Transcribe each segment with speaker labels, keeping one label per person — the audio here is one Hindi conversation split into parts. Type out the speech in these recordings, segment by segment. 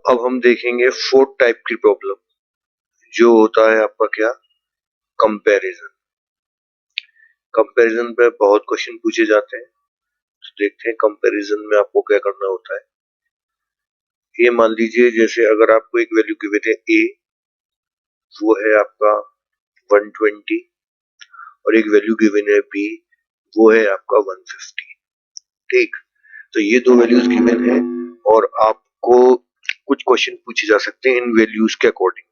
Speaker 1: अब हम देखेंगे फोर्थ टाइप की प्रॉब्लम, जो होता है आपका क्या, कंपैरिजन। कंपैरिजन पे बहुत क्वेश्चन पूछे जाते हैं, तो देखते हैं कंपैरिजन में आपको क्या करना होता है। ये मान लीजिए जैसे अगर आपको एक वैल्यू गिवन है ए, वो है आपका 120, और एक वैल्यू गिवन है बी, वो है आपका 150। ठीक, तो ये दो वैल्यूज गिवन है और आपको कुछ क्वेश्चन पूछे जा सकते हैं इन वैल्यूज के अकॉर्डिंग।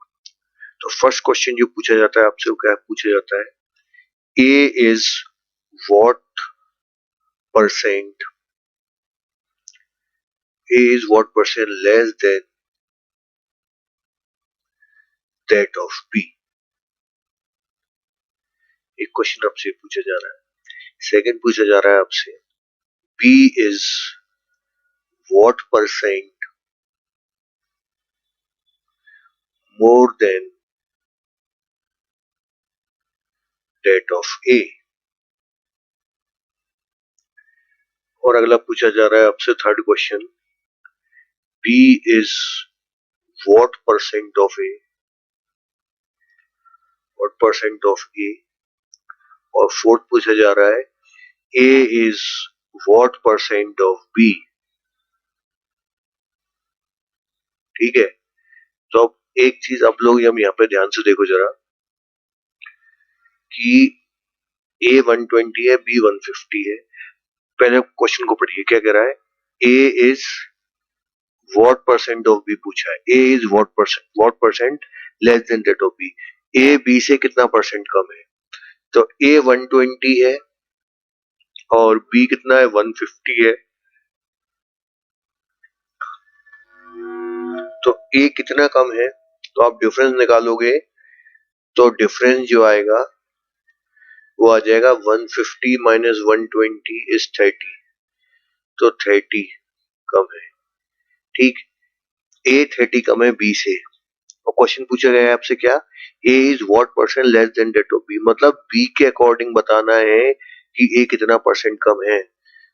Speaker 1: तो फर्स्ट क्वेश्चन जो पूछा जाता है आपसे, वो क्या पूछा जाता है, a is what percent, a is what percent less than that of b. एक क्वेश्चन आपसे पूछा जा रहा है। सेकंड पूछा जा रहा है आपसे, b is what percent more than that of a. और अगला पूछा जा रहा है आपसे third question, b is what percent of a, what percent of a. और फोर्थ पूछा जा रहा है, a is what percent of b. ठीक है, तो अब एक चीज आप लोग हम यहाँ पे ध्यान से देखो जरा, कि ए 120 है, बी 150 है। पहले क्वेश्चन को पढ़िए, क्या कह रहा है, a is what percent of b पूछा है, a is what percent less than that of b. A b से कितना परसेंट कम है, तो ए 120 है और बी कितना है, 150 है। तो ए कितना कम है, तो आप डिफरेंस निकालोगे, तो डिफरेंस जो आएगा वो आ जाएगा 150 माइनस 120 इज 30, तो 30 कम है। ठीक, ए 30 कम है बी से। और क्वेश्चन पूछा गया है आपसे क्या, a is what percent less than that of b, मतलब बी के अकॉर्डिंग बताना है कि ए कितना परसेंट कम है।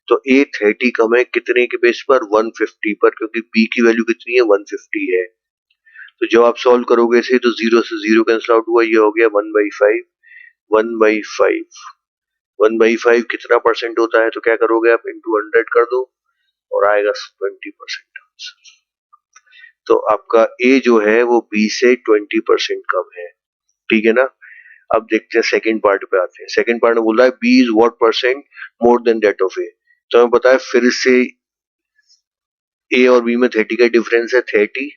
Speaker 1: तो ए 30 कम है कितने के बेस पर, 150 पर, क्योंकि बी की वैल्यू कितनी है, 150 है। तो जब आप सॉल्व करोगे इसे, तो जीरो से जीरो कैंसिल आउट हुआ, ये हो गया 1/5। 1/5, 1/5 कितना परसेंट होता है, तो क्या करोगे आप, इंटू 100 कर दो और आएगा 20% आंसर। तो आपका ए जो है वो बी से 20% कम है। ठीक है ना। अब देखते हैं सेकंड पार्ट पे आते हैं। सेकंड पार्ट में बोल रहा है b is what percent more than that of a. तो हमें पता है फिर से ए और बी में 30 का डिफरेंस है, 30।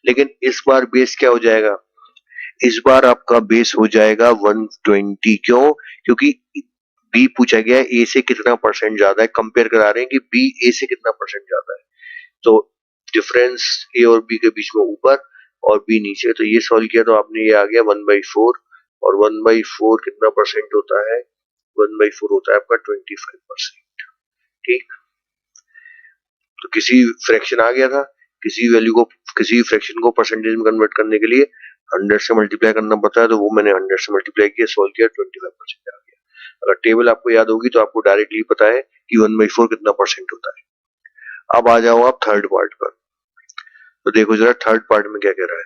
Speaker 1: लेकिन इस बार बेस क्या हो जाएगा, इस बार आपका बेस हो जाएगा 120। क्यों, क्योंकि बी पूछा गया है ए से कितना परसेंट ज्यादा है, कंपेयर करा रहे हैं कि बी ए से कितना परसेंट ज्यादा है। तो डिफरेंस ए और बी के बीच में ऊपर और बी नीचे, तो ये सॉल्व किया तो आपने ये आ गया 1/4। और 1/4 कितना परसेंट होता है, 1/4 होता है आपका 25%। ठीक, तो किसी फ्रैक्शन आ गया था, किसी वैल्यू को, किसी फ्रैक्शन को परसेंटेज में कन्वर्ट करने के लिए 100 से मल्टीप्लाई करना पड़ता है, तो वो मैंने 100 से मल्टीप्लाई किया, सॉल्व किया, 25% आ गया। अगर टेबल आपको याद होगी तो आपको डायरेक्टली पता है कि 1/4 कितना परसेंट होता है। अब आ जाओ आप थर्ड पार्ट पर, तो देखो जरा थर्ड पार्ट में क्या कह रहा है।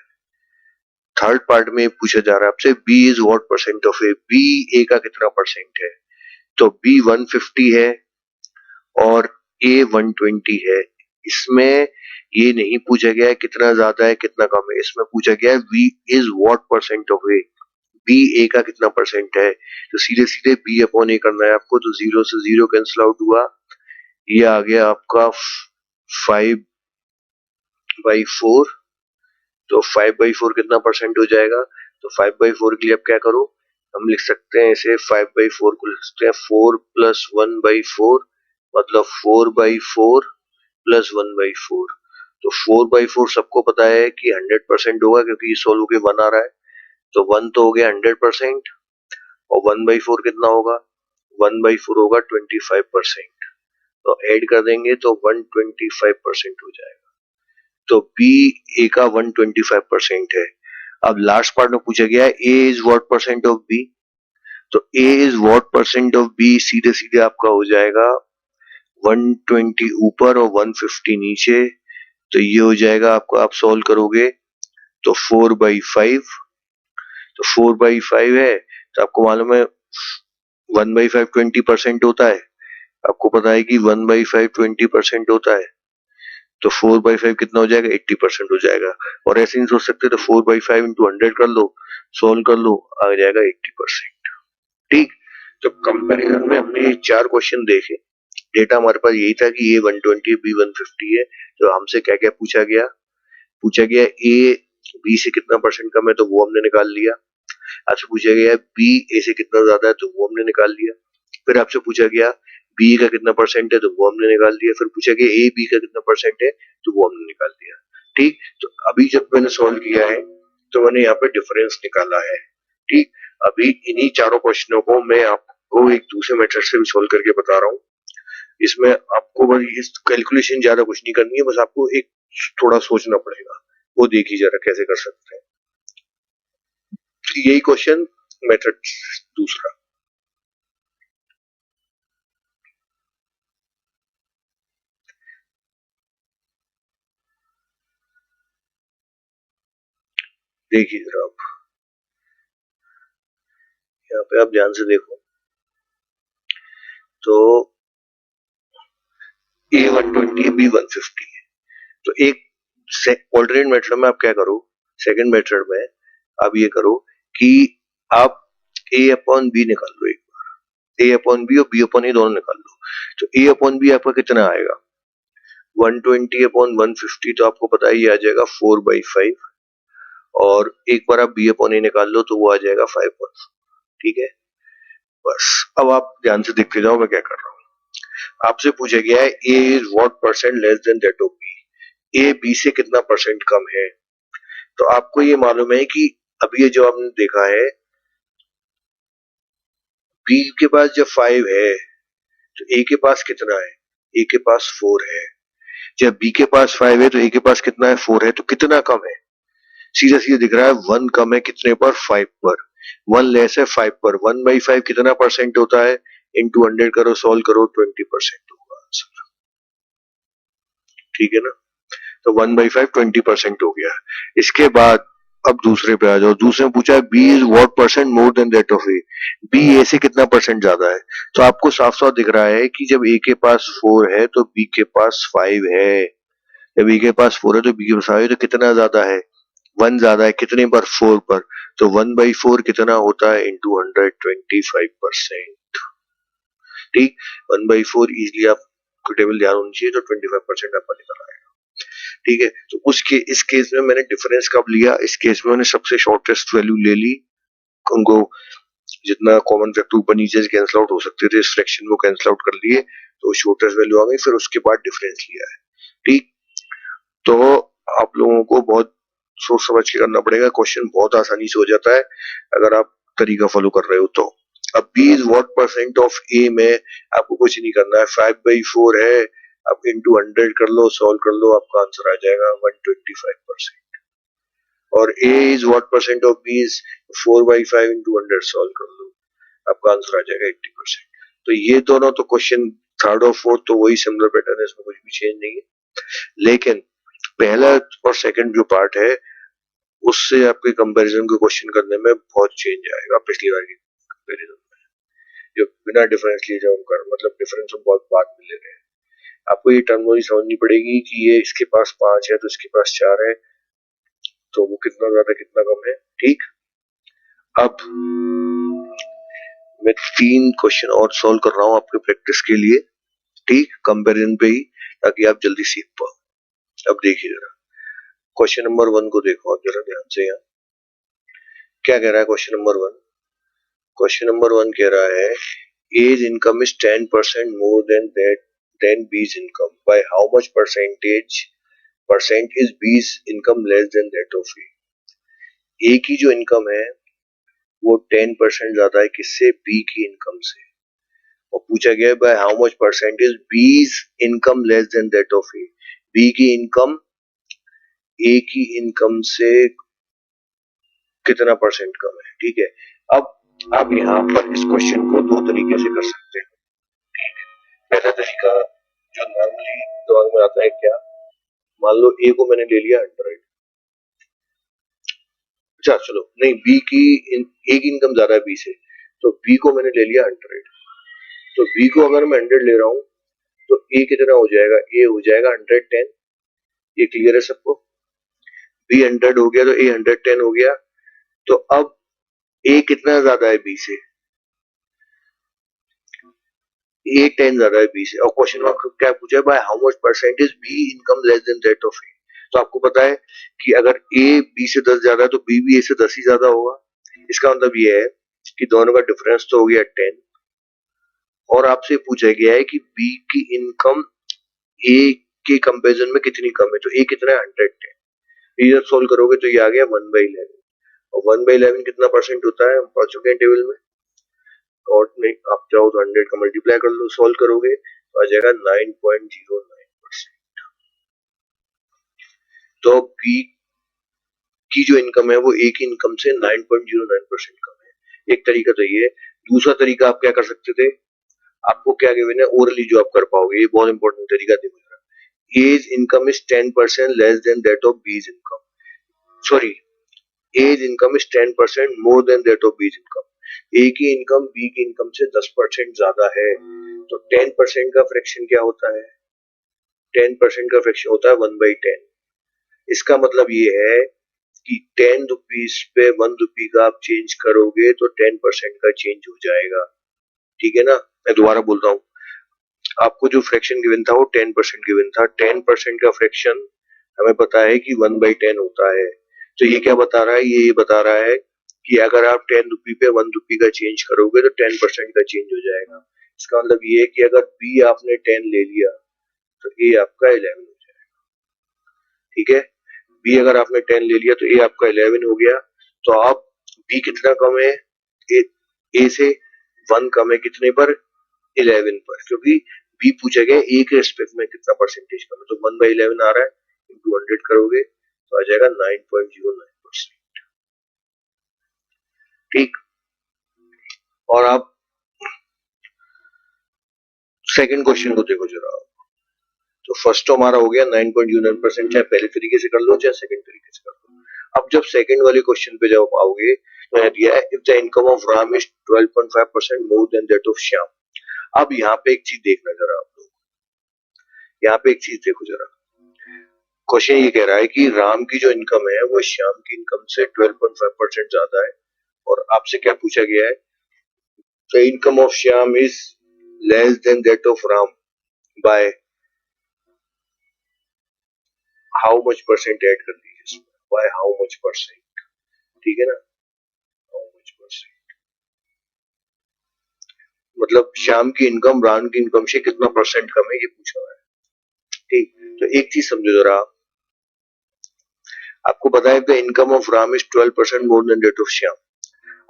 Speaker 1: थर्ड पार्ट में पूछा जा रहा है आपसे, b is what percent of a, b a का कितना परसेंट है। तो बी 150 है और ए 120 है। इसमें ये नहीं पूछा गया है कितना ज्यादा है कितना कम है, इसमें पूछा गया है b is what percent of a, b a का कितना परसेंट है। तो सीधे सीधे बी अपॉन ए करना है आपको, तो जीरो से जीरो कैंसिल आउट हुआ, ये आ गया आपका 5/4। तो 5/4 कितना परसेंट हो जाएगा, तो 5/4 के लिए अब क्या करो, हम लिख सकते हैं इसे 5/4 को लिख सकते हैं 4 + 1/4, मतलब 4/4 + 1/4। तो 4/4 सबको पता है कि 100% होगा, क्योंकि ये सोल्व होके 1 आ रहा है, तो 1 तो हो गया 100%। और 1/4 कितना होगा, 1/4 होगा 25%। तो ऐड कर देंगे तो 125% हो जाएगा। तो बी ए का 125% है। अब लास्ट पार्ट में पूछा गया है a is what percent of b, तो a is what percent of b सीधे सीधे आपका हो जाएगा 120 ऊपर और 150 नीचे, तो ये हो जाएगा आपको, आप सॉल्व करोगे तो 4/5, तो 4/5 है, तो आपको मालूम है 1/5 20% होता है, आपको पता है कि 1/5 20% होता है, तो 4/5 कितना हो जाएगा, 80% हो जाएगा। और ऐसे नहीं सोच सकते, तो 4/5 इंटू 100 कर लो, सोल्व कर लो, आ जाएगा 80%। ठीक, तो कंपैरिजन में हमने ये 4 क्वेश्चन देखे। डेटा हमारे पास यही था कि ए 120 बी 150 है। तो हमसे क्या क्या पूछा गया ए बी से कितना परसेंट कम है, तो वो हमने निकाल लिया। आपसे पूछा गया बी ए से कितना ज्यादा है, तो वो हमने निकाल लिया। फिर आपसे पूछा गया बी का कितना परसेंट है, तो वो हमने निकाल दिया। फिर पूछा गया ए बी का कितना परसेंट है, तो वो हमने निकाल दिया। ठीक, तो अभी जब मैंने सॉल्व किया है तो मैंने यहाँ पे डिफरेंस निकाला है। ठीक, अभी इन्हीं चारों क्वेश्चनों को मैं आपको एक दूसरे मेथड से भी सॉल्व करके बता रहा हूँ। इसमें आपको बस इस कैलकुलेशन ज्यादा कुछ नहीं करनी है, बस आपको एक थोड़ा सोचना पड़ेगा, वो देखिए जरा कैसे कर सकते हैं। यही क्वेश्चन मेथड दूसरा, देखिए जरा आप यहाँ पे आप ध्यान से देखो, तो ए 120 बी 150 है। तो एक ऑल्टरनेट मेथड में आप क्या करो, सेकंड मेथड में आप ये करो कि आप ए अपॉन बी निकाल लो, एक बार ए अपॉन बी और बी अपॉन ए दोनों निकाल लो। तो ए अपॉन बी आपका कितना आएगा, 120 अपॉन 150, तो आपको पता है ये आ जाएगा 4/5। और एक बार आप बी अपॉन ए निकाल लो तो वो आ जाएगा 5/4। ठीक है, बस अब आप ध्यान से देखते जाओ मैं क्या कर रहा हूँ। आपसे पूछा गया है a is what percent less than that of b, a b से कितना परसेंट कम है। तो आपको ये मालूम है कि अभी ये जो आपने देखा है, बी के पास जब 5 है तो ए के पास कितना है, ए के पास 4 है। जब बी के पास 5 है तो ए के पास कितना है, 4 है, तो कितना कम है, सीधा सीधा दिख रहा है 1 कम है, कितने पर, 5 पर। 1 लेस है 5 पर, 1/5 कितना परसेंट होता है, इंटू 100 करो, सॉल्व करो, 20% होगा आंसर। ठीक है ना, तो 1/5 20% हो गया। इसके बाद अब दूसरे पे आ जाओ, दूसरे में पूछा है b is what percent more than that of a, b a से कितना परसेंट ज्यादा है। तो आपको साफ साफ दिख रहा है कि जब ए के पास 4 है तो बी के पास 5 है, जब बी के पास 4 है तो बी के पास 5 है, तो कितना ज्यादा है, 1 ज्यादा है, कितने पर, 4 पर। तो 1/4 कितना होता है, इंटू 100, 25%। ठीक, 1/4 इजिली आपको टेबल ध्यान होनी चाहिए, तो 25% आपका निकल आएगा। ठीक है, तो उसके इस केस में मैंने डिफरेंस कब लिया, इस केस में मैंने सबसे शॉर्टेस्ट वैल्यू ले ली, उनको जितना कॉमन फैक्टर ऊपर नीचे से कैंसिल आउट हो सकते थे इस फ्रैक्शन को कैंसिल आउट कर लिए, तो शॉर्टेस्ट वैल्यू आ गई। फिर उसके बाद डिफरेंस लिया है। ठीक, तो आप लोगों को बहुत सोच समझ के करना पड़ेगा, क्वेश्चन बहुत आसानी से हो जाता है अगर आप तरीका फॉलो कर रहे हो तो। अब b is what percent of a में आपको कुछ नहीं करना है, 5/4 है, आप इंटू 100 कर लो, सॉल्व कर लो, आपका आंसर आ जाएगा 125%। और a is what percent of b is 4/5 into 100, solve कर लो, आपका आंसर आ जाएगा 80%। तो ये दोनों तो क्वेश्चन थर्ड और फोर्थ तो वही सिमिलर पैटर्न है, इसमें कुछ भी चेंज नहीं है। लेकिन पहला और सेकंड जो पार्ट है उससे आपके कंपैरिजन को क्वेश्चन करने में बहुत चेंज आएगा पिछली बार की कंपैरिजन में। जो बिना डिफरेंस लिए जब हम कर, मतलब डिफरेंस हम बहुत बाद में ले रहे हैं, आपको ये टर्मिनोलॉजी समझनी पड़ेगी कि ये इसके पास 5 है तो इसके पास 4 है, तो वो कितना ज्यादा कितना कम है। ठीक, अब मैं 3 क्वेश्चन और सॉल्व कर रहा हूँ आपके प्रैक्टिस के लिए, ठीक, कंपैरिजन पे ही, ताकि आप जल्दी सीख पाओ। अब देखिए जरा क्वेश्चन नंबर 1 को देखो आप जरा ध्यान से। यहाँ क्या कह रहा है क्वेश्चन नंबर 1, क्वेश्चन नंबर 1 कह रहा है A's income is 10% more than B's income. By how much percent is B's income less than that of A? A की जो इनकम है वो 10% ज्यादा है किससे, B की इनकम से। और पूछा गया है by how much percent is B's income less than that of A, B की इनकम A की इनकम से कितना परसेंट कम है। ठीक है, अब आप यहाँ पर इस क्वेश्चन को 2 तरीके से कर सकते हैं। पहला तरीका जो नॉर्मली दिमाग में आता है क्या, मान लो ए को मैंने ले लिया 100, अच्छा चलो नहीं, बी की ए की इनकम ज्यादा है बी से, तो बी को मैंने ले लिया 100, तो बी को अगर मैं 100 ले रहा हूँ तो ए कितना हो जाएगा, ए हो जाएगा 110। ये क्लियर है सबको? बी 100 हो गया तो ए 110 हो गया। तो अब ए कितना ज्यादा है बी से, ए 10 ज्यादा है बी से। और क्वेश्चन में क्या पूछा है, by how much percentage b income less than that of a. तो आपको पता है कि अगर ए बी से 10 ज्यादा है तो बी भी ए से 10 ही ज्यादा होगा। इसका मतलब ये है कि दोनों का डिफरेंस तो हो गया 10, और आपसे पूछा गया है कि बी की इनकम ए के कंपैरिजन में कितनी कम है, तो ए कितना है 110। ये जब सोल्व करोगे तो ये आ गया 1/11, और 1/11 कितना परसेंट होता है हम पढ़ चुके हैं टेबल में, और नहीं आप चाहो तो 100 का मल्टीप्लाई कर लो, सोल्व करोगे तो आ जाएगा 9.09%। तो बी की जो इनकम है वो ए की इनकम से 9.09% कम है। एक तरीका तो ये है। दूसरा तरीका आप क्या कर सकते थे, आपको क्या गिवन है ओरली जो आप कर पाओगे, ये बहुत इंपॉर्टेंट तरीका देखो जरा। A's income is 10% less than that of b's income, sorry a's income is 10% more than that of b's income. A की इनकम बी की इनकम से 10% ज्यादा है, तो 10% का फ्रैक्शन क्या होता है, 10% का फ्रैक्शन होता है 1/10। इसका मतलब ये है कि 10 रुपीज पे 1 रुपी का आप चेंज करोगे तो 10% का चेंज हो जाएगा, ठीक है ना। मैं दोबारा बोलता हूँ, आपको जो फ्रैक्शन गिवन था वो 10% गिवन था, 10% का फ्रैक्शन हमें पता है कि 1/10 होता है। तो ये क्या बता रहा है, ये बता रहा है कि अगर आप 10 रुपी पे 1 रुपी का चेंज करोगे तो 10% का चेंज हो जाएगा। इसका मतलब ये है कि अगर बी आपने 10 ले लिया तो ए आपका 11 हो जाएगा, ठीक है। बी अगर आपने 10 ले लिया तो ए आपका 11 हो गया। तो आप बी कितना कम है, ए से 1 कम है कितने पर, 11 पर, क्योंकि बी पूछा गया ए के रिस्पेक्ट में कितना परसेंटेज कम है, तो 1/11 आ रहा है, इंटू 100 करोगे तो आ जाएगा 9.09%, ठीक। और आप सेकंड क्वेश्चन को देखो जरा। तो फर्स्ट तो हमारा हो गया 9.09%, चाहे पहले तरीके से कर लो चाहे सेकंड तरीके से कर लो। अब जब सेकंड वाले क्वेश्चन पे जब आओगे तो दिया है if the income of Ram is 12.5% more than that of Shyam. अब यहाँ पे एक चीज देखना जरा आप लोग, यहाँ पे एक चीज देखो जरा। क्वेश्चन ये कह रहा है कि राम की जो इनकम है वो श्याम की इनकम से 12.5% ज्यादा है, और आपसे क्या पूछा गया है, the income of Shyam is less than that of Ram bye how much percent, add कर दीजिए इसमें, बाय हाउ मच परसेंट, ठीक है ना, हाउ मच परसेंट, मतलब श्याम की इनकम राम की इनकम से कितना परसेंट कम है ये पूछा हुआ है, ठीक। तो एक चीज समझो जरा, आपको पता है the income of Ram is 12% more than that of Shyam.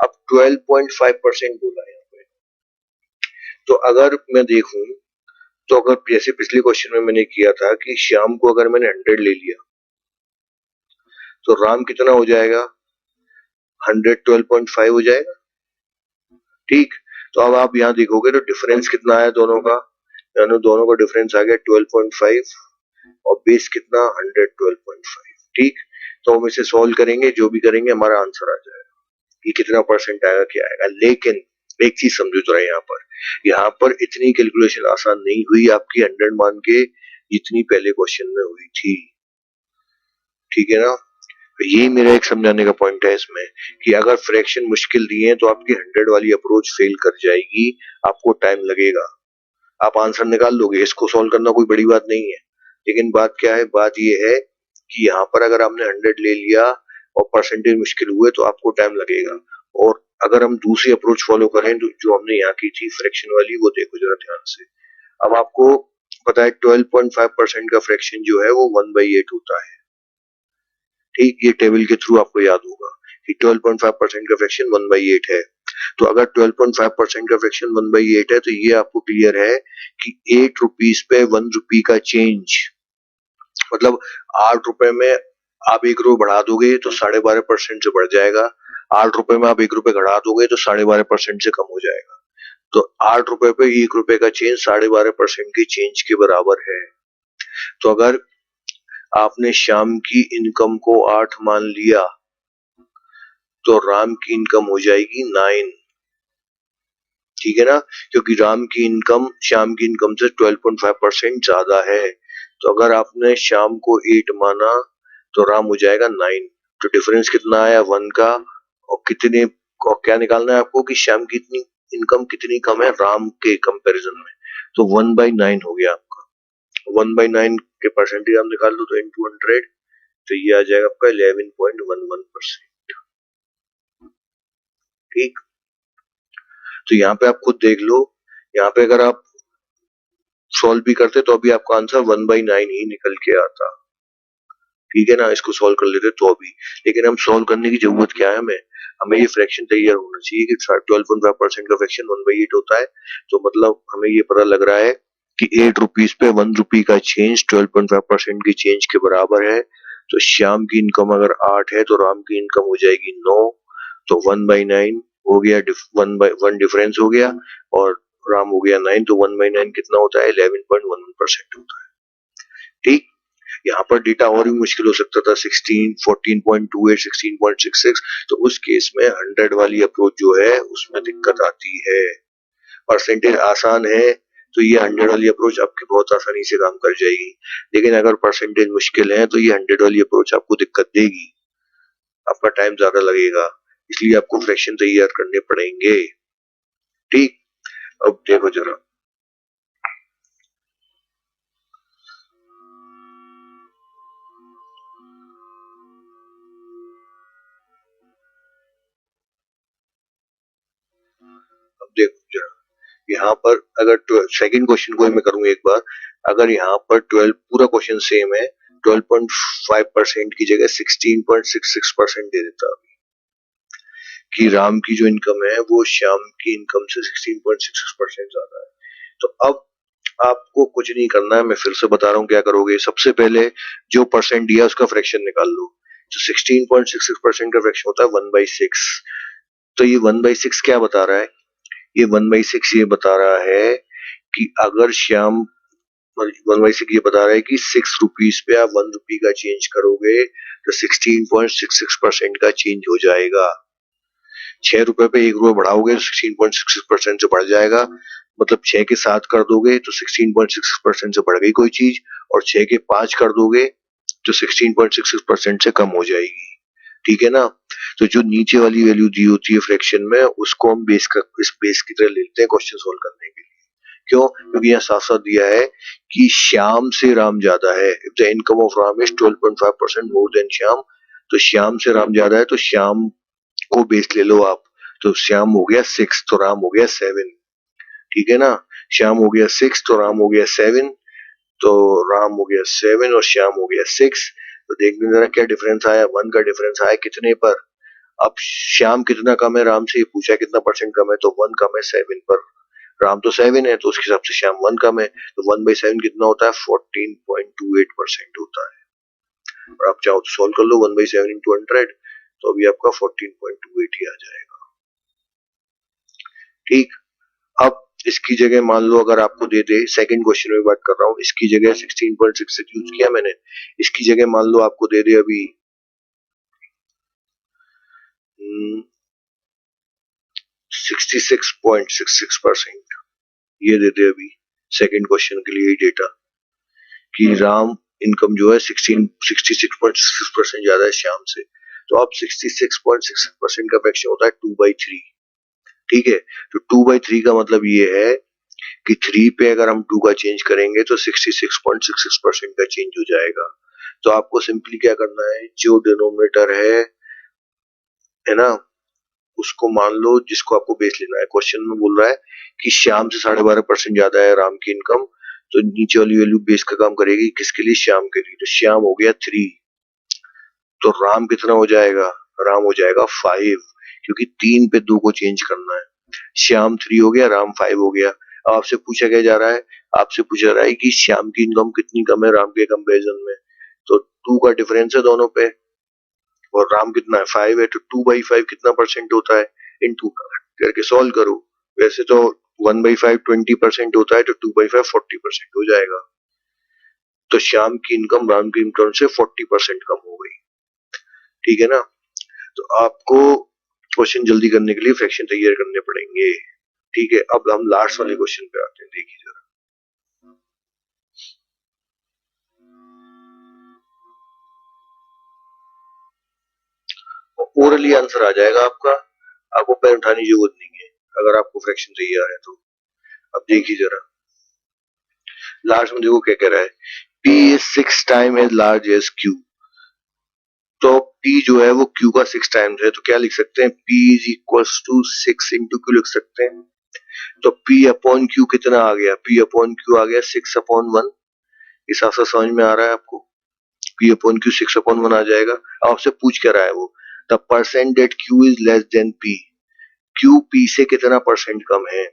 Speaker 1: अब 12.5% बोला है यहाँ पे, तो अगर मैं देखूं तो अगर जैसे पिछले क्वेश्चन में मैंने किया था कि श्याम को अगर मैंने 100 ले लिया तो राम कितना हो जाएगा, 112.5 हो जाएगा, ठीक। तो अब आप यहाँ देखोगे तो डिफरेंस कितना है दोनों का, यानी दोनों का डिफरेंस आ गया 12.5, और बेस कितना 112.5, ठीक। तो हम इसे सॉल्व करेंगे, जो भी करेंगे हमारा आंसर आ जाएगा कि कितना परसेंट आएगा क्या आएगा। लेकिन एक चीज समझो तो यहाँ पर इतनी कैलकुलेशन आसान नहीं हुई आपकी 100 मान के जितनी पहले क्वेश्चन में हुई थी, ठीक है ना। ये मेरा एक समझाने का पॉइंट है इसमें कि अगर फ्रैक्शन मुश्किल दिए तो आपकी 100 वाली अप्रोच फेल कर जाएगी, आपको टाइम लगेगा, आप आंसर निकाल लोगे, इसको सॉल्व करना कोई बड़ी बात नहीं है। लेकिन बात क्या है, बात ये है कि यहाँ पर अगर हमने 100 ले लिया और परसेंटेज मुश्किल हुए तो आपको टाइम लगेगा। और अगर हम दूसरी अप्रोच फॉलो करें तो जो हमने यहाँ की थी फ्रैक्शन वाली, वो देखो जरा ध्यान से। अब आपको पता है 12.5% का फ्रैक्शन जो है वो 1/8 होता है, ठीक। ये टेबल के थ्रू आपको याद होगा कि 12.5% का फ्रैक्शन 1/8 है। तो अगर 12.5% का फ्रैक्शन 1/8 है तो ये आपको क्लियर है कि 8 रुपीज पे 1 रुपी का चेंज, मतलब 8 रुपए में आप 1 रुपए बढ़ा दोगे तो 12.5% से बढ़ जाएगा, 8 रुपए में आप 1 रुपए घटा दोगे तो 12.5% से कम हो जाएगा। तो 8 रुपए पे 1 रुपए का चेंज 12.5% के चेंज के बराबर है। तो अगर आपने श्याम की इनकम को 8 मान लिया तो राम की इनकम हो जाएगी 9। ठीक है ना, क्योंकि राम की इनकम श्याम की इनकम से 12.5% ज्यादा है। तो अगर आपने श्याम को 8 माना तो राम हो जाएगा 9। तो डिफरेंस कितना आया 1 का, और कितने को क्या निकालना है आपको कि श्याम की इतनी इनकम कितनी कम है राम के कंपैरिजन में। तो 1/9 हो गया आपका। 1/9 के परसेंटेज आप निकाल दो तो इंटू 100, तो ये आ जाएगा आपका 11.11%। ठीक, तो यहाँ पे आप खुद देख लो, यहाँ पे अगर आप सॉल्व भी करते तो अभी आपका आंसर 1/9 ही निकल के आता। ठीक है ना, इसको सॉल्व कर लेते तो अभी, लेकिन हम सॉल्व करने की जरूरत क्या है, हमें ये फ्रैक्शन तैयार होना चाहिए कि 12.5% का फ्रैक्शन 1/8 होता है। तो मतलब हमें ये पता लग रहा है कि 8 रुपीज पे 1 रुपी का चेंज 12.5% की चेंज के बराबर है। तो श्याम की इनकम अगर 8 है तो राम की इनकम हो जाएगी 9। तो 1/9 हो गया, 1/1 डिफरेंस हो गया, और राम हो गया 9। तो 1/9 कितना होता है 11.11% होता है। ठीक, यहाँ पर डेटा और भी मुश्किल हो सकता था, 16, 14.28, 16.66। तो उस केस में 100 वाली अप्रोच जो है उसमें दिक्कत आती है। परसेंटेज आसान है तो ये 100 वाली अप्रोच आपकी बहुत आसानी से काम कर जाएगी, लेकिन अगर परसेंटेज मुश्किल है तो ये 100 वाली अप्रोच आपको दिक्कत देगी, आपका टाइम ज्यादा लगेगा, इसलिए आपको फ्रैक्शन तैयार करने पड़ेंगे। ठीक, अब देखो जरा, अब देखो जरा, यहाँ पर अगर सेकंड क्वेश्चन को मैं करूँ एक बार, अगर यहाँ पर 12 पूरा क्वेश्चन सेम है, 12.5% की जगह 16.66% दे देता कि राम की जो इनकम है वो श्याम की इनकम से 16.66% ज्यादा है। तो अब आपको कुछ नहीं करना है, मैं फिर से बता रहा हूँ क्या करोगे। सबसे पहले जो परसेंट दिया उसका फ्रैक्शन निकाल लो। तो 16.66% का फ्रैक्शन होता है 1/6। तो ये 1/6 क्या बता रहा है, ये 1/6 ये बता रहा है कि अगर श्याम 1/6 ये बता रहा है कि 6 रुपीज पे आप 1 रुपी का चेंज करोगे तो 16.66% का चेंज हो जाएगा। 6 रुपए पे 1 रुपए बढ़ाओगे तो 16.66% से बढ़ जाएगा, मतलब 6 के 7 कर दोगे तो 16.66% से बढ़ गई कोई चीज, और 6 के 5 कर दोगे तो 16.66% से कम हो जाएगी। ठीक है ना, तो जो नीचे वाली वैल्यू दी होती है फ्रैक्शन में उसको हम इस बेस की तरह लेते हैं क्वेश्चन सोल्व करने के लिए। क्यों, क्योंकि यहाँ साफ साफ दिया है कि श्याम से राम ज्यादा है। If the income of Ram is 12.5% more than Shyam, तो श्याम से राम ज्यादा है, तो श्याम को बेस ले लो आप। तो श्याम हो गया 6 तो राम हो गया 7। ठीक है ना, श्याम हो गया 6 तो राम हो गया 7। तो राम हो गया 7 और श्याम हो गया 6। तो देखने जरा क्या डिफरेंस आया, 1 का डिफरेंस आया कितने पर। अब श्याम कितना कम है राम से, ये पूछा है कितना परसेंट कम है, तो 1 कम है 7 पर। राम तो 7 है तो उसके हिसाब से श्याम 1 कम है, तो 1/7 कितना होता है 14.28% होता है। और आप चाहो तो सोल्व कर लो 1/7 इंटू 100, तो अभी आपका 14.28 ही आ जाएगा। ठीक, अब इसकी जगह मान लो अगर आपको दे दे, सेकंड क्वेश्चन में बात कर रहा हूँ, इसकी जगह 16.66 यूज किया मैंने, इसकी जगह मान लो आपको दे दे अभी 66.66%, ये दे दे अभी सेकंड क्वेश्चन के लिए डेटा कि राम इनकम जो है 66.66% ज्यादा है श्याम से। तो अब 66.66% का फ्रैक्शन होता है 2/3। ठीक है, तो 2/3 का मतलब ये है कि 3 पे अगर हम 2 का चेंज करेंगे तो 66.66% का चेंज हो जाएगा। तो आपको सिंपली क्या करना है, जो डिनोमिनेटर है ना, उसको मान लो जिसको आपको बेस लेना है। क्वेश्चन में बोल रहा है कि श्याम से 12.5% ज्यादा है राम की इनकम, तो नीचे वाली वैल्यू बेस का काम करेगी किसके लिए, श्याम के लिए। तो श्याम हो गया 3, तो राम कितना हो जाएगा, राम हो जाएगा 5, क्योंकि 3 पे 2 को चेंज करना है। श्याम 3 हो गया, राम 5 हो गया। अब आपसे पूछा क्या जा रहा है, आपसे पूछा रहा है कि श्याम की इनकम कितनी कम है राम के कंपैरिजन में। तो 2 का डिफरेंस है दोनों पे, और राम कितना है 5 है, तो 2/5 कितना परसेंट होता है, इनटू करके सॉल्व करो। वैसे तो 1/5 20% होता है, तो 2/5 40% हो जाएगा। तो श्याम की इनकम राम की इनकम से 40% कम हो गई। ठीक है ना। तो आपको क्वेश्चन जल्दी करने के लिए फ्रैक्शन तैयार करने पड़ेंगे। ठीक है, अब हम लास्ट वाले क्वेश्चन पे आते हैं। देखिए जरा, ओरली आंसर आ जाएगा आपका, आपको पेन उठाने की जरूरत नहीं है अगर आपको फ्रैक्शन तैयार है तो। अब देखिए जरा, लास्ट में देखो क्या कह रहा है, P is 6 times as large as Q। तो P जो है वो Q का 6 टाइम्स है, तो क्या लिख सकते हैं, P is equals to 6 into Q लिख सकते हैं। तो P अपॉन Q कितना आ गया, P अपॉन Q आ गया 6/1। इस हिसाब से समझ में आ रहा है आपको, P अपॉन Q 6/1 आ जाएगा। आपसे पूछ क्या रहा है वो, the percent that Q is less than P, Q P से कितना परसेंट कम है।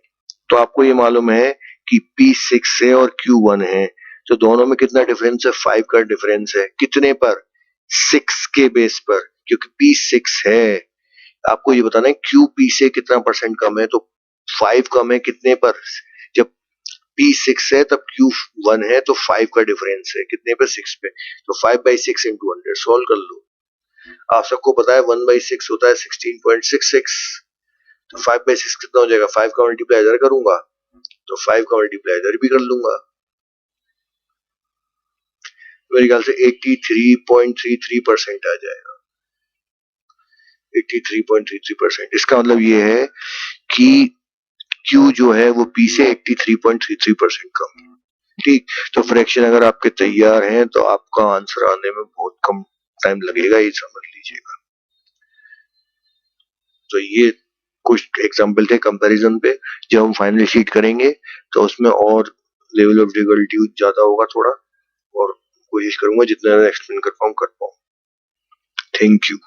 Speaker 1: तो आपको ये मालूम है कि P 6 है और Q 1 है, तो दोनों में कितना डिफरेंस है, 5 का डिफरेंस है। कितने पर, 6 के बेस पर, क्योंकि P 6 है। आपको ये बताना है Q P से कितना परसेंट कम है, तो 5 कम है कितने पर, जब P 6 है तब Q 1 है, तो 5 का डिफरेंस है कितने पे, 6 पे। तो 5/6 into 100 सॉल्व कर लो। आप सबको पता है 1/6 होता है 16.66। तो 5/6 कितना हो जाएगा, 5 का मल्टीप्लाई इधर करूंगा तो 5 का मल्टीप्लाई इधर भी कर लूंगा, मेरे ख्याल से 83.33% आ जाएगा। 83.33%, इसका मतलब ये है कि Q जो है वो P से 83.33% कम है। ठीक, तो फ्रैक्शन अगर आपके तैयार हैं तो आपका आंसर आने में बहुत कम टाइम लगेगा, ये समझ लीजिएगा। तो ये कुछ एग्जाम्पल थे कंपैरिजन पे। जब हम फाइनल शीट करेंगे तो उसमें और लेवल ऑफ डिफिकल्टी ज्यादा होगा थोड़ा, और कोशिश करूंगा जितना एक्सप्लेन कर पाऊँ। Thank you.